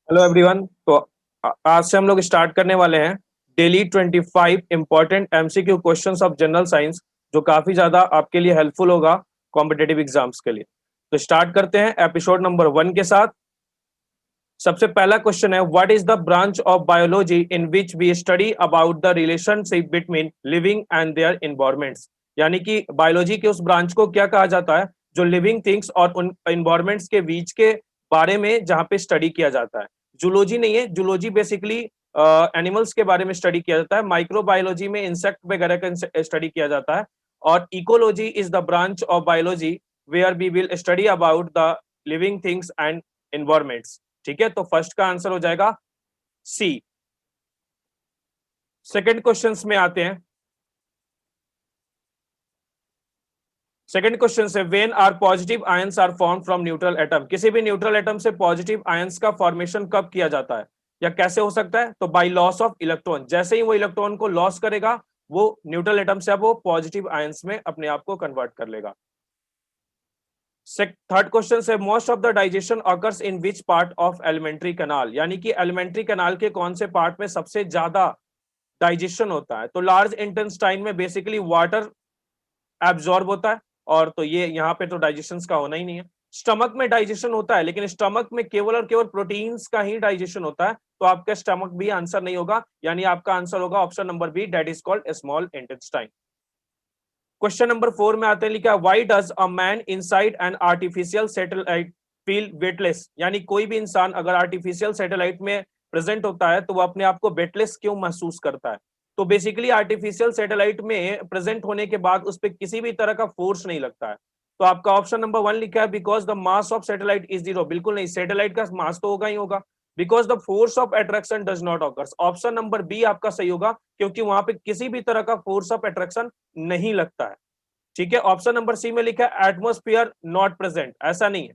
Hello everyone. तो आज से हम लोग स्टार्ट करने वाले हैं daily 25 important MCQ questions of general science, जो काफी ज्यादा आपके लिए हेल्पफुल होगा कॉम्पिटेटिव एग्जाम्स के लिए। तो स्टार्ट करते हैं एपिसोड नंबर 1 के साथ। सबसे पहला क्वेश्चन है, what is the branch of biology in which we study about the relationship between living and their environments. यानी कि बायोलॉजी के उस ब्रांच को क्या कहा जाता है जो लिविंग थिंग्स और उन इन्वायरमेंट्स के बीच के बारे में जहाँ पे स्टडी किया जाता है। जूलॉजी नहीं है, जूलॉजी बेसिकली एनिमल्स के बारे में स्टडी किया जाता है। माइक्रोबायोलॉजी में इंसेक्ट वगैरह का स्टडी किया जाता है। और ecology is the branch of biology where we will study about the living things and environments. ठीक है, तो फर्स्ट का आंसर हो जाएगा सी। सेकंड क्वेश्चंस में आते हैं। सेकंड क्वेश्चन से, when are positive ions are form from neutral atom. किसी भी न्यूट्रल एटम से पॉजिटिव आयंस का फॉर्मेशन कब किया जाता है या कैसे हो सकता है? तो बाय लॉस ऑफ इलेक्ट्रॉन। जैसे ही वो इलेक्ट्रॉन को लॉस करेगा, वो न्यूट्रल एटम से अब वो पॉजिटिव आयंस में अपने आप को कन्वर्ट कर लेगा। थर्ड क्वेश्चन से, most of the digestion occurs in which part of alimentary canal. यानी कि एलिमेंट्री कैनाल के कौन से पार्ट में सबसे ज्यादा डाइजेशन होता है? तो लार्ज इंटेस्टाइन में बेसिकली वाटर एब्जॉर्ब होता है, और तो ये यहाँ पे तो डाइजेशन का होना ही नहीं है। स्टमक में डाइजेशन होता है, लेकिन स्टमक में केवल और केवल प्रोटीन्स का ही डाइजेशन होता है, तो आपका स्टमक भी आंसर नहीं होगा। यानी आपका आंसर होगा option number B, that is called small intestine. Question number 4 में आते हैं, लिखा why does a man inside an artificial satellite feel weightless. यानी कोई भी इंसान अगर आर्टिफिशियल सैटेलाइट में प्रेजेंट होता है तो वो अपने आप को वेटलेस क्यों महसूस करता है? तो बेसिकली आर्टिफिशियल सैटेलाइट में प्रेजेंट होने के बाद उस पर किसी भी तरह का फोर्स नहीं लगता है। तो आपका ऑप्शन नंबर 1 लिखा है, because the mass of satellite is zero. बिल्कुल नहीं, सैटेलाइट का मास तो होगा ही होगा। Because the force of attraction does not occurs. Option number B आपका सही होगा, क्योंकि वहां पे किसी भी तरह का फोर्स ऑफ अट्रैक्शन नहीं लगता है। ठीक है, ऑप्शन नंबर सी में लिखा है एटमोस्फियर नॉट प्रेजेंट, ऐसा नहीं है।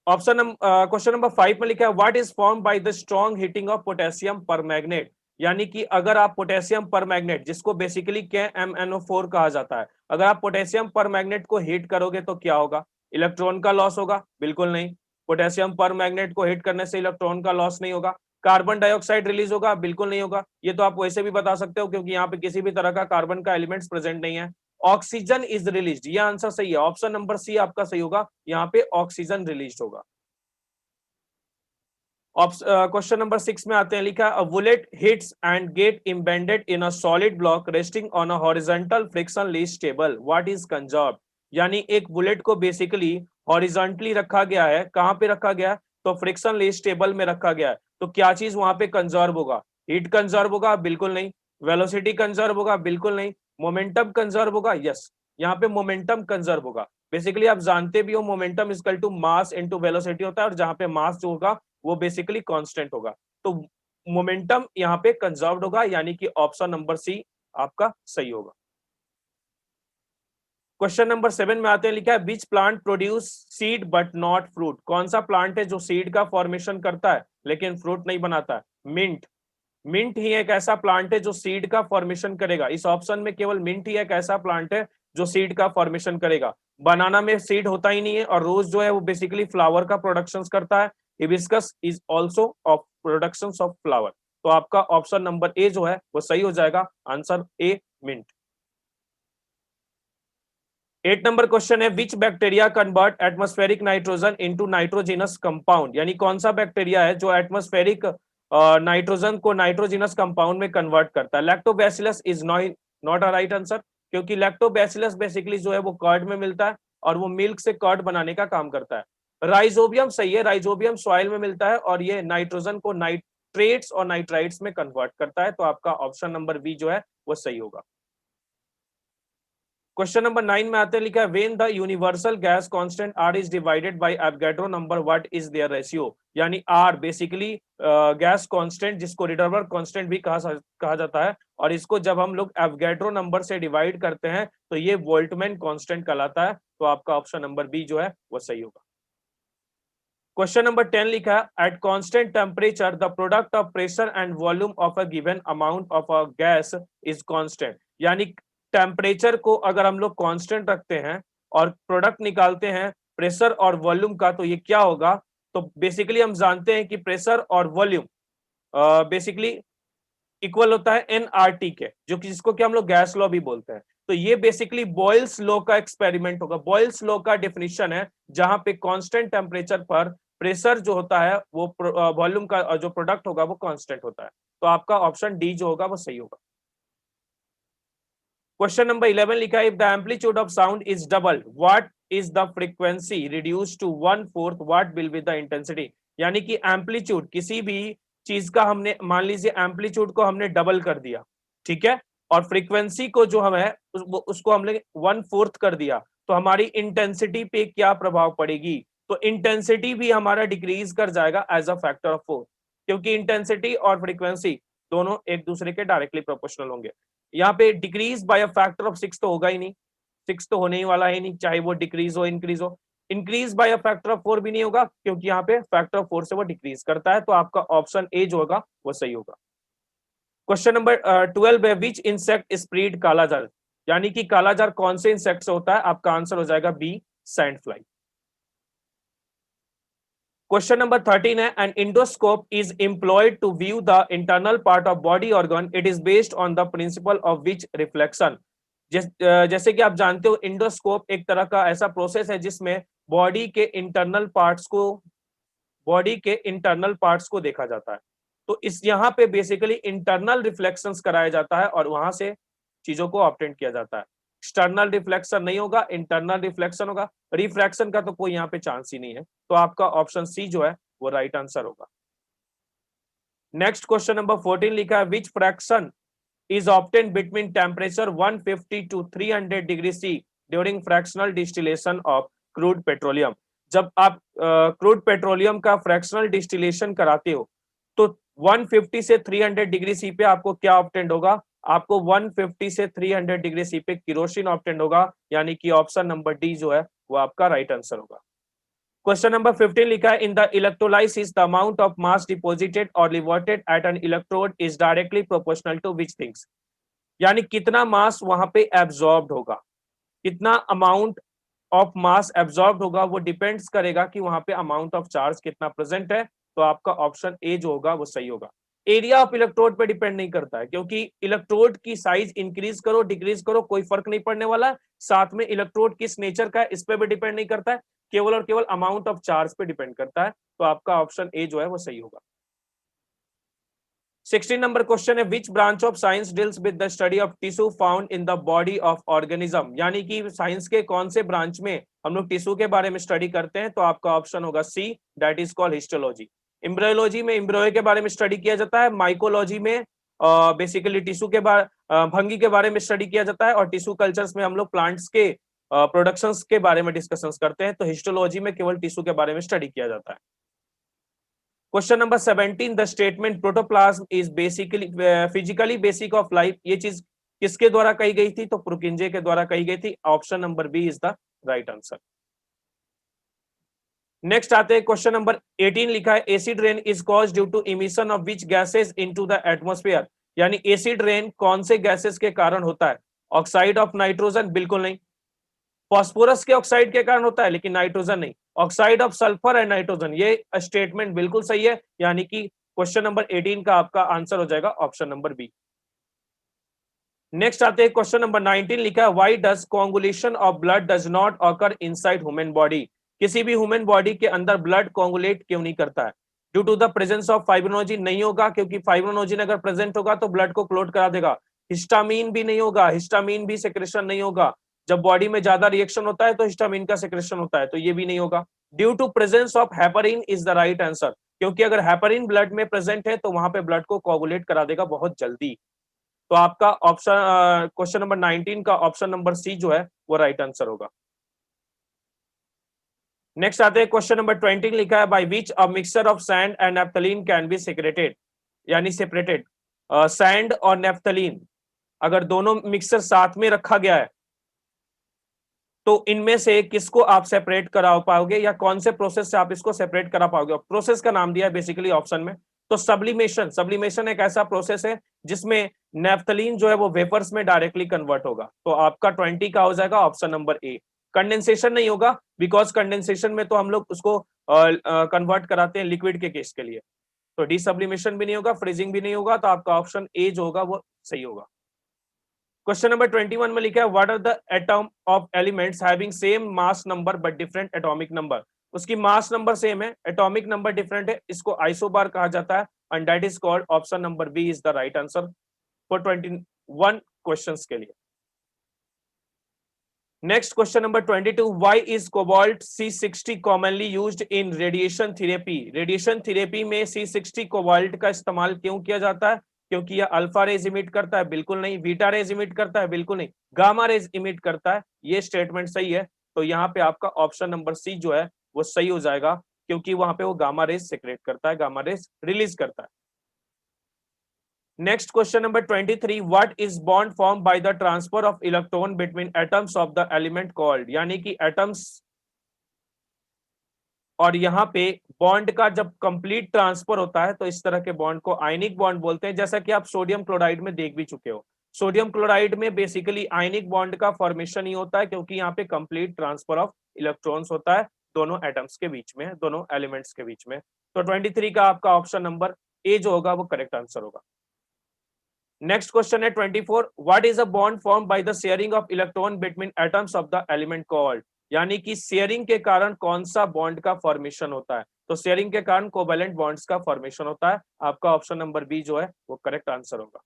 ऑप्शन क्वेश्चन नंबर 5 में लिखा है, what is form by the strong heating of potassium परमैग्नेट। यानी कि अगर आप पोटेशियम परमैग्नेट, जिसको बेसिकली KMnO4 कहा जाता है, अगर आप पोटेशियम परमैग्नेट को हीट करोगे तो क्या होगा? इलेक्ट्रॉन का लॉस होगा? बिल्कुल नहीं, पोटेशियम परमैग्नेट को हीट करने से इलेक्ट्रॉन का लॉस नहीं होगा। कार्बन डाइऑक्साइड रिलीज होगा? बिल्कुल नहीं होगा। ये तो आप वैसे भी बता सकते हो, क्योंकि यहाँ पे किसी भी तरह का कार्बन का एलिमेंट्स प्रेजेंट नहीं है। ऑक्सीजन इज रिलीज, ये आंसर सही है। ऑप्शन नंबर सी आपका सही होगा, यहाँ पे ऑक्सीजन रिलीज होगा। क्वेश्चन नंबर 6 में आते हैं, लिखा a bullet hits and get embedded in a solid block resting on a horizontal friction least table, what is conserved. यानी एक बुलेट को बेसिकली हॉरिजॉन्टली रखा गया है। कहां पे रखा गया है? तो फ्रिक्शन लीस्ट टेबल में रखा गया है। तो क्या चीज वहां पे कंजर्व होगा? हीट कंजर्व होगा? बिल्कुल नहीं। वेलोसिटी कंजर्व होगा? बिल्कुल नहीं। मोमेंटम कंजर्व होगा? यस, यहाँ पे मोमेंटम कंजर्व होगा। बेसिकली आप जानते भी हो momentum equal to mass into velocity होता है, और जहां पे मास जो होगा वो बेसिकली कांस्टेंट होगा। तो मोमेंटम यहाँ पे कंजर्व्ड होगा, यानी कि ऑप्शन नंबर सी आपका सही होगा। क्वेश्चन नंबर 7 में आते हैं, लिखा है which plant produce seed but not fruit. कौन सा प्लांट है जो सीड का फॉर्मेशन करता है लेकिन फ्रूट नहीं बनाता है? मिंट। मिंट ही एक ऐसा प्लांट है जो सीड का फॉर्मेशन करेगा। इस ऑप्शन में केवल मिंट ही एक ऐसा प्लांट है जो सीड का फॉर्मेशन करेगा। बनाना में सीड होता ही नहीं है, और रोज जो है वो बेसिकली फ्लावर का प्रोडक्शन करता है। Hibiscus is also of production of flower. तो आपका ऑप्शन नंबर ए जो है वो सही हो जाएगा, answer a mint. 8 number question है, which bacteria convert atmospheric nitrogen into nitrogenous compound. यानी कौन सा बैक्टीरिया है जो एटमॉस्फेरिक नाइट्रोजन को नाइट्रोजिनस कंपाउंड में कन्वर्ट करता है? Lactobacillus is not a right answer, क्योंकि लैक्टोबैसिलस बेसिकली जो है वो कर्ड में मिलता है, और वो मिल्क से कर्ड बनाने का काम करता है। राइजोबियम सही है, राइजोबियम सॉइल में मिलता है, और ये नाइट्रोजन को नाइट्रेट्स और नाइट्राइट्स में कन्वर्ट करता है। तो आपका ऑप्शन नंबर बी जो है वो सही होगा। क्वेश्चन नंबर 9 में आते हैं, लिखा है when the universal gas constant R is divided by Avogadro number what is their ratio. यानी आर बेसिकली गैस कांस्टेंट, जिसको रिडर्बर कांस्टेंट भी कहा जाता है, और इसको जब हम लोग एवोगैड्रो नंबर से डिवाइड करते हैं तो ये वोल्टमैन कांस्टेंट कहलाता है। तो आपका ऑप्शन नंबर बी जो है वो सही होगा। क्वेश्चन नंबर 10 लिखा है at constant temperature the product of pressure and volume of a given amount of a gas is constant. यानी टेम्परेचर को अगर हम लोग कांस्टेंट रखते हैं और प्रोडक्ट निकालते हैं प्रेशर और वॉल्यूम का, तो ये क्या होगा? तो बेसिकली हम जानते हैं कि प्रेशर और वॉल्यूम बेसिकली इक्वल होता है एनआरटी के, जो कि जिसको कि हम लोग गैस लॉ भी बोलते हैं। तो ये बेसिकली बॉयल्स लॉ का एक्सपेरिमेंट होगा। बॉयल्स लॉ का डेफिनेशन है जहां पे कांस्टेंट टेम्परेचर पर प्रेशर जो होता है वो वॉल्यूम का जो प्रोडक्ट होगा वो कांस्टेंट होता है। तो आपका ऑप्शन डी जो होगा वो सही होगा। क्वेश्चन नंबर 11 लिखा है, if the amplitude of sound is double what is the frequency reduce to 1/4 what will be the intensity. यानी कि एम्पलीट्यूड किसी भी चीज का हमने, मान लीजिए एम्पलीट्यूड को हमने डबल कर दिया, ठीक है, और फ्रीक्वेंसी को जो हम है उसको हमने 1/4 कर दिया, तो हमारी इंटेंसिटी पे क्या प्रभाव पड़ेगी? तो इंटेंसिटी भी हमारा डिक्रीज कर जाएगा एज अ फैक्टर ऑफ 4, क्योंकि इंटेंसिटी और फ्रीक्वेंसी दोनों एक दूसरे के डायरेक्टली प्रोपोर्शनल होंगे। यहाँ पे decrease by a factor of 6 तो होगा ही नहीं, 6 तो होने ही वाला है नहीं, चाहे वो डिक्रीज हो इंक्रीज हो। Increase by a factor of 4 भी नहीं होगा, क्योंकि यहाँ पे फैक्टर ऑफ 4 से वो डिक्रीज करता है। तो आपका ऑप्शन ए जो होगा वो सही होगा। क्वेश्चन नंबर 12 है, विच इंसेक्ट स्प्रीड कालाजार। यानी कि कालाजार कौन से इंसेक्ट से होता है? आपका आंसर हो जाएगा B, sand fly. Question number 13 है, an endoscope is employed to view the internal part of body organ, it is based on the principle of which reflection. जैसे कि आप जानते हो इंडोस्कोप एक तरह का ऐसा प्रोसेस है जिसमें बॉडी के इंटरनल पार्ट्स को देखा जाता है। तो इस यहाँ पे बेसिकली इंटरनल रिफ्लेक्शंस कराया जाता है और वहां से चीजों को ऑब्टेन किया जाता है। एक्सटर्नल रिफ्लेक्शन नहीं होगा, इंटरनल रिफ्लेक्शन होगा। रिफ्रैक्शन का तो कोई यहाँ पे चांस ही नहीं है। तो आपका ऑप्शन सी जो है वो राइट आंसर होगा। नेक्स्ट क्वेश्चन नंबर 14 लिखा है, विच fraction is obtained between temperature 150 to 300 degree C during fractional distillation of crude petroleum। जब आप क्रूड पेट्रोलियम का फ्रैक्शनल डिस्टिलेशन कराते हो तो 150 से 300 डिग्री सी पे आपको क्या ऑब्टेंड होगा? आपको 150 से 300 डिग्री सी पे केरोसिन ऑब्टेंड होगा, यानी कि ऑप्शन नंबर डी जो है वो आपका राइट आंसर होगा। क्वेश्चन नंबर 15 लिखा है, in the electrolysis the amount of mass deposited और liberated at an electrode is directly proportional to which things. यानी कितना मास वहां पे एब्जॉर्ब्ड होगा, कितना अमाउंट ऑफ मास एब्जॉर्ब्ड होगा, वो डिपेंड्स करेगा कि वहां पे अमाउंट ऑफ चार्ज कितना प्रेजेंट है। तो आपका ऑप्शन ए जो होगा वो सही होगा। एरिया ऑफ इलेक्ट्रोड पे डिपेंड नहीं करता है, क्योंकि इलेक्ट्रोड की साइज इंक्रीज करो डिक्रीज करो कोई फर्क नहीं पड़ने वाला। साथ में इलेक्ट्रोड किस नेचर का है इस पे भी डिपेंड नहीं करता है, केवल और केवल अमाउंट ऑफ चार्ज पे डिपेंड करता है। तो आपका ऑप्शन ए जो है वो सही होगा। 16 नंबर क्वेश्चन है, which branch of science deals with the study of tissue found in the body of organism. यानी कि साइंस के कौन से ब्रांच में हम लोग टिश्यू के बारे में स्टडी करते हैं? तो आपका ऑप्शन होगा C, that is called histology. Embryology में एम्ब्रियो के बारे में स्टडी किया जाता है। माइकोलॉजी में बेसिकली टिश्यू के भंगी के बारे में स्टडी किया जाता है। और टिश्यू कल्चर्स में हम लोग प्लांट्स के प्रोडक्शंस के बारे में डिस्कशंस करते हैं। तो हिस्टोलॉजी में केवल टिश्यू के बारे में स्टडी किया जाता है। Question number 17, the statement protoplasm is basically physically basic of life, ये चीज किसके द्वारा कही गई थी? तो प्रुकिंजे के द्वारा कही गई थी। Option number B is the right answer. Next आते हैं क्वेश्चन नंबर 18 लिखा है, acid rain is cause due to emission of which gases into the atmosphere. यानी एसिड रेन कौन से गैसेस के कारण होता है? ऑक्साइड ऑफ नाइट्रोजन बिल्कुल नहीं, फॉस्फोरस के ऑक्साइड के कारण होता है लेकिन नाइट्रोजन नहीं। Oxide of sulphur and nitrogen, ये स्टेटमेंट बिल्कुल सही है, यानी कि क्वेश्चन नंबर 18 का आपका आंसर हो जाएगा ऑप्शन नंबर बी। नेक्स्ट आते हैं क्वेश्चन नंबर 19 लिखा है, why does coagulation of blood does not occur inside human body. किसी भी ह्यूमन बॉडी के अंदर ब्लड कोआगुलेट क्यों नहीं करता है? Due to the presence of fibrinogen नहीं होगा, क्योंकि फाइब्रोनोजिन अगर प्रेजेंट होगा तो ब्लड को क्लोट करा देगा। हिस्टामीन भी नहीं होगा, हिस्टामीन भी सेक्रेशन नहीं होगा। जब बॉडी में ज्यादा रिएक्शन होता है तो हिस्टामिन का सेक्रेशन होता है, तो ये भी नहीं होगा। Due to presence of heparin is the right answer, क्योंकि अगर हेपरिन ब्लड में प्रेजेंट है तो वहां पे ब्लड को कोआगुलेट करा देगा बहुत जल्दी। तो आपका ऑप्शन क्वेश्चन नंबर 19 का ऑप्शन नंबर सी जो है वो राइट आंसर होगा। नेक्स्ट आते हैं क्वेश्चन नंबर 20 लिखा है, by which a mixture of sand and naphthalene can be secreted, यानी सेपरेटेड। सैंड और नेफ्थलीन अगर दोनों मिक्सचर साथ में रखा गया है तो इनमें से किसको आप सेपरेट करा पाओगे, या कौन से प्रोसेस से आप इसको सेपरेट करा पाओगे? प्रोसेस का नाम दिया है बेसिकली ऑप्शन में। तो सब्लिमेशन, सब्लिमेशन एक ऐसा प्रोसेस है जिसमें नेफ्थलीन जो है वो वेपर्स में डायरेक्टली कन्वर्ट होगा। तो आपका 20 का हो जाएगा ऑप्शन नंबर ए, कंडेंसेशन नहीं होगा, बिकॉज कंडेंसेशन में तो हम लोग उसको कन्वर्ट कराते हैं लिक्विड के केस के लिए। तो डीसब्लिमेशन भी नहीं होगा, फ्रीजिंग भी नहीं होगा, तो आपका ऑप्शन ए जो होगा वो सही होगा। क्वेश्चन नंबर 21 में लिखा है what are the atom of elements having same mass number but different atomic number. उसकी मास नंबर सेम है, एटॉमिक नंबर डिफरेंट है, इसको आइसोबार कहा जाता है, and that is called option number B is the right answer for 21 questions के लिए। Next question number 22, why is cobalt C60 commonly used in radiation therapy. Radiation therapy में C60 cobalt का इस्तेमाल क्यों किया जाता है? क्योंकि यह अल्फा रेज इमिट करता है, बिल्कुल नहीं। बीटा रेज इमिट करता है, बिल्कुल नहीं। गामा रेज इमिट करता है, ये स्टेटमेंट सही है। तो यहाँ पे आपका ऑप्शन नंबर सी जो है वो सही हो जाएगा, क्योंकि वहां पे वो गामा रेज सेक्रेट करता है, गामा रेज रिलीज करता है। Next question number 23, what is bond formed by the transfer of electron between atoms of the element called। यानी कि एटम्स और यहाँ पे बॉन्ड का जब कंप्लीट ट्रांसफर होता है तो इस तरह के बॉन्ड को आयनिक बॉन्ड बोलते हैं, जैसा कि आप सोडियम क्लोराइड में देख भी चुके हो। सोडियम क्लोराइड में बेसिकली आयनिक बॉन्ड का फॉर्मेशन ही होता है, क्योंकि यहाँ पे कंप्लीट ट्रांसफर ऑफ इलेक्ट्रॉन्स होता है दोनों एटम्स के बीच में, दोनों एलिमेंट्स के बीच में। तो 23 का आपका ऑप्शन नंबर ए जो होगा वो करेक्ट आंसर होगा। नेक्स्ट क्वेश्चन है 24, what is a bond form by the sharing of electron between atoms of the element called. यानी कि शेयरिंग के कारण कौन सा बॉन्ड का फॉर्मेशन होता है? तो शेयरिंग के कारण कोवैलेंट बॉन्ड्स का फॉर्मेशन होता है। आपका ऑप्शन नंबर बी जो है वो करेक्ट आंसर होगा।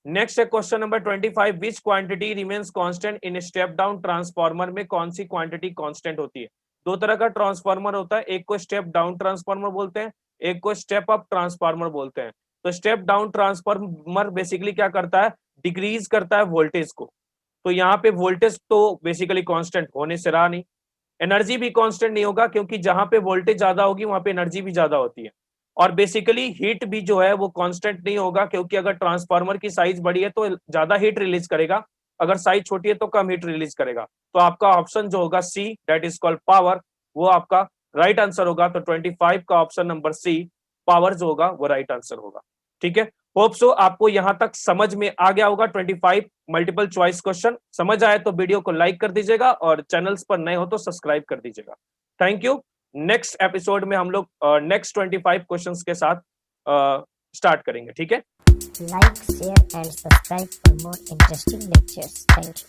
नेक्स्ट है question number 25, which quantity remains constant in step down transformer में कौन सी क्वांटिटी कांस्टेंट होती है? दो तरह का ट्रांसफार्मर होता है, एक को स्टेप डाउन ट्रांसफार्मर बोलते हैं, एक को स्टेप अप ट्रांसफार्मर बोलते हैं। तो स्टेप डाउन ट्रांसफार्मर बेसिकली क्या करता है? डिक्रीज करता है वोल्टेज को। तो यहाँ पे वोल्टेज तो बेसिकली कांस्टेंट होने से रहा नहीं, एनर्जी भी कांस्टेंट नहीं होगा, क्योंकि जहां पे वोल्टेज ज्यादा होगी वहां पे एनर्जी भी ज्यादा होती है। और बेसिकली हीट भी जो है वो कांस्टेंट नहीं होगा, क्योंकि अगर ट्रांसफार्मर की साइज बड़ी है तो ज्यादा हीट रिलीज करेगा, अगर साइज छोटी है तो कम हीट रिलीज करेगा। तो आपका ऑप्शन जो होगा C, that is called power, वो आपका राइट आंसर होगा। तो 25 का ऑप्शन नंबर सी, पावर जो होगा वो राइट आंसर होगा। ठीक है, होप सो आपको यहां तक समझ में आ गया होगा। 25 मल्टीपल चॉइस क्वेश्चन समझ आए तो वीडियो को लाइक कर दीजिएगा, और चैनल्स पर नए हो तो सब्सक्राइब कर दीजिएगा। Thank you. नेक्स्ट एपिसोड में हम लोग नेक्स्ट 25 क्वेश्चंस के साथ स्टार्ट करेंगे। ठीक है, like, share and subscribe for more interesting lectures. Thank you.